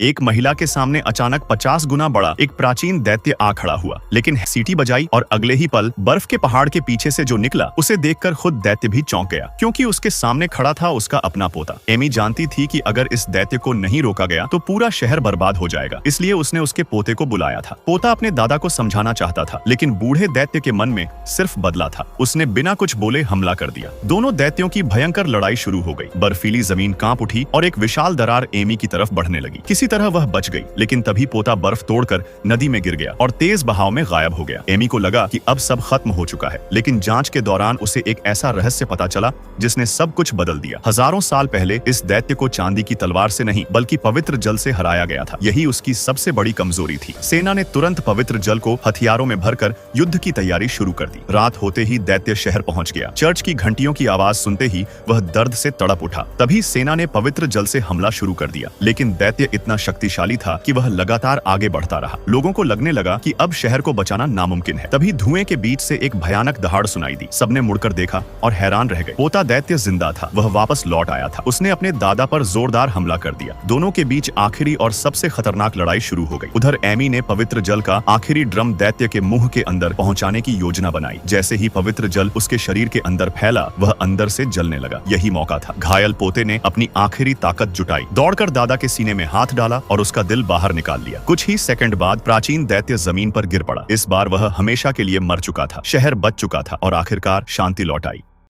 एक महिला के सामने अचानक 50 गुना बड़ा एक प्राचीन दैत्य आ खड़ा हुआ, लेकिन सीटी बजाई और अगले ही पल बर्फ के पहाड़ के पीछे से जो निकला उसे देखकर खुद दैत्य भी चौंक गया, क्योंकि उसके सामने खड़ा था उसका अपना पोता। एमी जानती थी कि अगर इस दैत्य को नहीं रोका गया तो पूरा शहर बर्बाद हो जाएगा, इसलिए उसने उसके पोते को बुलाया था। पोता अपने दादा को समझाना चाहता था, लेकिन बूढ़े दैत्य के मन में सिर्फ बदला था। उसने बिना कुछ बोले हमला कर दिया। दोनों दैत्यों की भयंकर लड़ाई शुरू हो गई। बर्फीली जमीन कांप उठी और एक विशाल दरार एमी की तरफ बढ़ने लगी। किसी तरह वह बच गई, लेकिन तभी पोता बर्फ तोड़कर नदी में गिर गया और तेज बहाव में गायब हो गया। एमी को लगा कि अब सब खत्म हो चुका है, लेकिन जांच के दौरान उसे एक ऐसा रहस्य पता चला जिसने सब कुछ बदल दिया। हजारों साल पहले इस दैत्य को चांदी की तलवार से नहीं बल्कि पवित्र जल से हराया गया था। यही उसकी सबसे बड़ी कमजोरी थी। सेना ने तुरंत पवित्र जल को हथियारों में भरकर युद्ध की तैयारी शुरू कर दी। रात होते ही दैत्य शहर पहुंच गया। चर्च की घंटियों की आवाज सुनते ही वह दर्द से तड़प उठा। तभी सेना ने पवित्र जल से हमला शुरू कर दिया, लेकिन दैत्य इतना शक्तिशाली था कि वह लगातार आगे बढ़ता रहा। लोगों को लगने लगा कि अब शहर को बचाना नामुमकिन है। तभी धुएं के बीच से एक भयानक दहाड़ सुनाई दी। सबने मुड़कर देखा और हैरान रह गए। पोता दैत्य जिंदा था। वह वापस लौट आया था। उसने अपने दादा पर जोरदार हमला कर दिया। दोनों के बीच आखिरी और सबसे खतरनाक लड़ाई शुरू हो गई। उधर एमी ने पवित्र जल का आखिरी ड्रम दैत्य के मुंह के अंदर पहुंचाने की योजना बनाई। जैसे ही पवित्र जल उसके शरीर के अंदर फैला, वह अंदर से जलने लगा। यही मौका था। घायल पोते ने अपनी आखिरी ताकत जुटाई, दौड़कर दादा के सीने में हाथ डाला और उसका दिल बाहर निकाल लिया। कुछ ही सेकंड बाद प्राचीन दैत्य जमीन पर गिर पड़ा। इस बार वह हमेशा के लिए मर चुका था। शहर बच चुका था और आखिरकार शांति लौट आई।